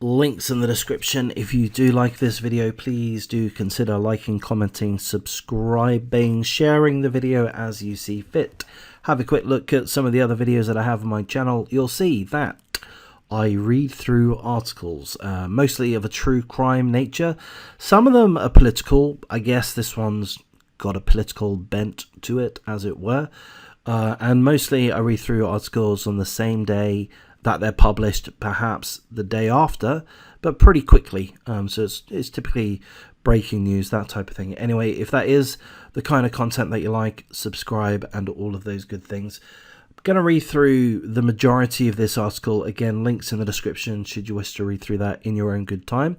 links in the description. If you do like this video, please do consider liking, commenting, subscribing, sharing the video as you see fit. Have a quick look at some of the other videos that I have on my channel. You'll see that I read through articles, mostly of a true crime nature. Some of them are political. I guess this one's got a political bent to it, as it were. And mostly I read through articles on the same day that they're published, perhaps the day after, but pretty quickly. So it's typically breaking news, that type of thing. Anyway, if that is the kind of content that you like, subscribe and all of those good things. I'm going to read through the majority of this article. Again, links in the description should you wish to read through that in your own good time.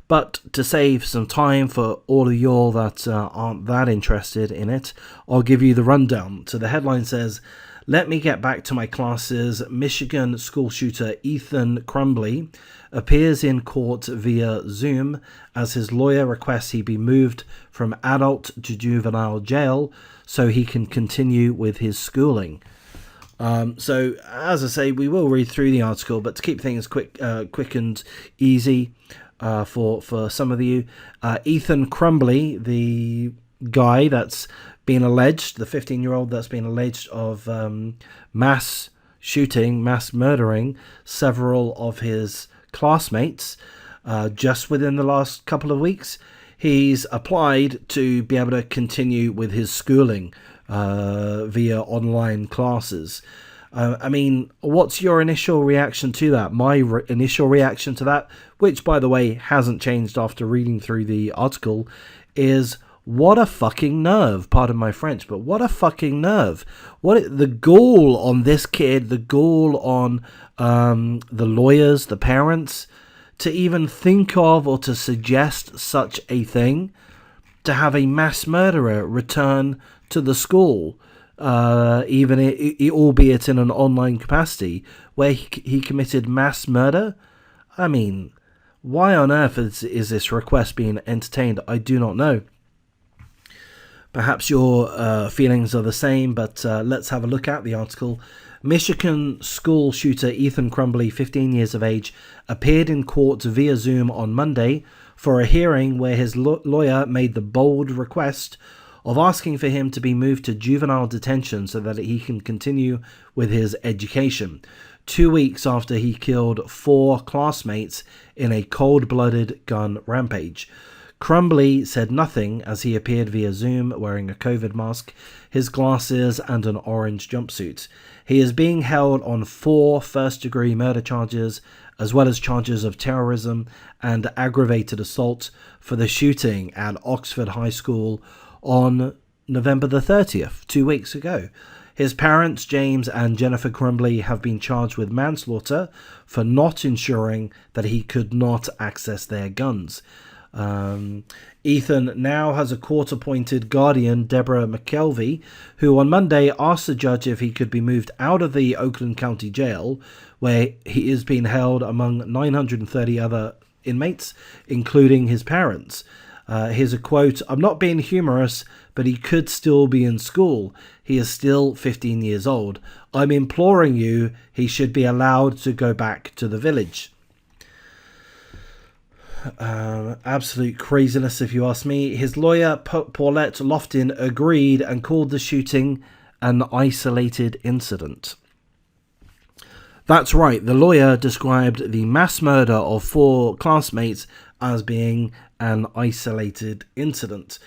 But to save some time for all of y'all that aren't that interested in it, I'll give you the rundown. So the headline says, "Let me get back to my classes. Michigan school shooter Ethan Crumbley appears in court via Zoom as his lawyer requests he be moved from adult to juvenile jail so he can continue with his schooling." So, as I say, we will read through the article, but to keep things quick and easy for some of you, Ethan Crumbley, the guy that's been alleged, the 15-year-old that's been alleged of mass shooting, mass murdering several of his classmates just within the last couple of weeks, he's applied to be able to continue with his schooling via online classes. I mean, what's your initial reaction to that? My initial reaction to that, which by the way hasn't changed after reading through the article, is what a fucking nerve. Pardon my French, but what a fucking nerve. What the gall on this kid, the gall on the lawyers, the parents, to even think of or to suggest such a thing, to have a mass murderer return to the school, albeit in an online capacity, where he committed mass murder. I mean, why on earth is this request being entertained? I do not know. Perhaps your feelings are the same, but let's have a look at the article. Michigan school shooter Ethan Crumbley, 15 years of age, appeared in court via Zoom on Monday for a hearing where his lawyer made the bold request of asking for him to be moved to juvenile detention so that he can continue with his education, 2 weeks after he killed 4 classmates in a cold-blooded gun rampage. Crumbley said nothing as he appeared via Zoom wearing a COVID mask, his glasses and an orange jumpsuit. He is being held on 4 first-degree murder charges, as well as charges of terrorism and aggravated assault for the shooting at Oxford High School on November the 30th, 2 weeks ago. His parents, James and Jennifer Crumbley, have been charged with manslaughter for not ensuring that he could not access their guns. Ethan now has a court-appointed guardian, Deborah McKelvey, who on Monday asked the judge if he could be moved out of the Oakland County Jail, where he is being held among 930 other inmates, including his parents. Here's a quote, "I'm not being humorous, but he could still be in school. He is still 15 years old. I'm imploring you, he should be allowed to go back to the village." Absolute craziness, if you ask me. His lawyer, Paulette Loftin, agreed and called the shooting an isolated incident. That's right, the lawyer described the mass murder of 4 classmates as being an isolated incident.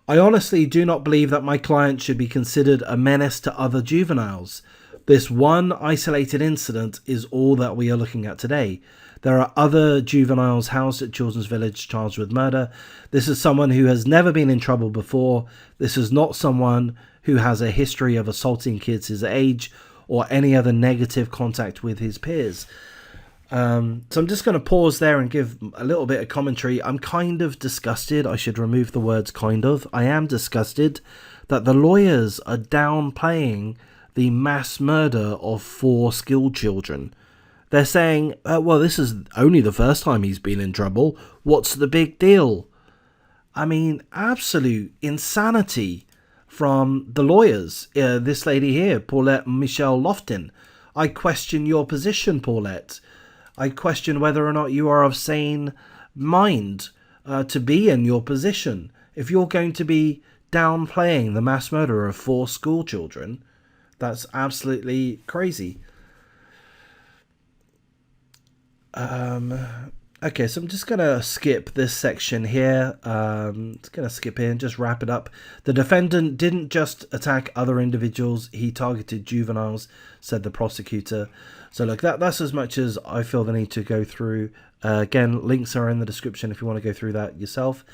I honestly do not believe that my client should be considered a menace to other juveniles. This one isolated incident is all that we are looking at today. There are other juveniles housed at Children's Village charged with murder. This is someone who has never been in trouble before. This is not someone who has a history of assaulting kids his age or any other negative contact with his peers. So I'm just going to pause there and give a little bit of commentary. I'm kind of disgusted. I should remove the words kind of. I am disgusted that the lawyers are downplaying the mass murder of 4 school children. They're saying, well, this is only the first time he's been in trouble. What's the big deal? I mean, absolute insanity from the lawyers. This lady here, Paulette Michelle Loftin. I question your position, Paulette. I question whether or not you are of sane mind to be in your position. If you're going to be downplaying the mass murder of 4 school children, that's absolutely crazy. Okay, so I'm just going to skip this section here. Just going to skip here and just wrap it up. The defendant didn't just attack other individuals, he targeted juveniles, said the prosecutor. So look, that's as much as I feel the need to go through. Again, links are in the description if you want to go through that yourself.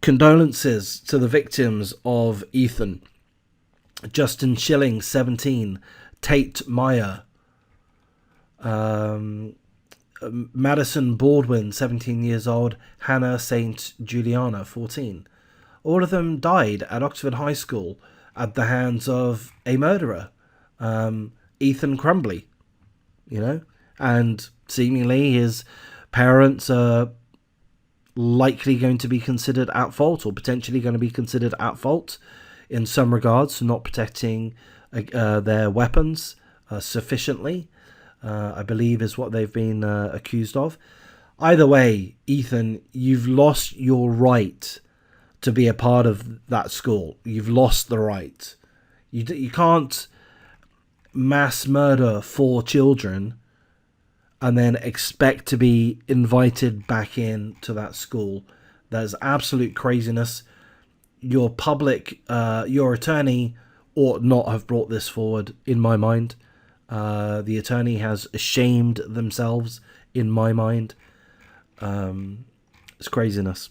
Condolences to the victims of Ethan. Justin Schilling, 17. Tate Meyer. Madison Baldwin, 17 years old. Hannah St. Juliana, 14. All of them died at Oxford High School at the hands of a murderer, Ethan Crumbley, you know, and seemingly his parents are likely going to be considered at fault, or potentially going to be considered at fault in some regards, not protecting their weapons sufficiently. I believe is what they've been accused of. Either way, Ethan, you've lost your right to be a part of that school. You've lost the right. You can't mass murder 4 children and then expect to be invited back in to that school. That's absolute craziness. Your attorney ought not have brought this forward, in my mind. The attorney has ashamed themselves, in my mind. It's craziness.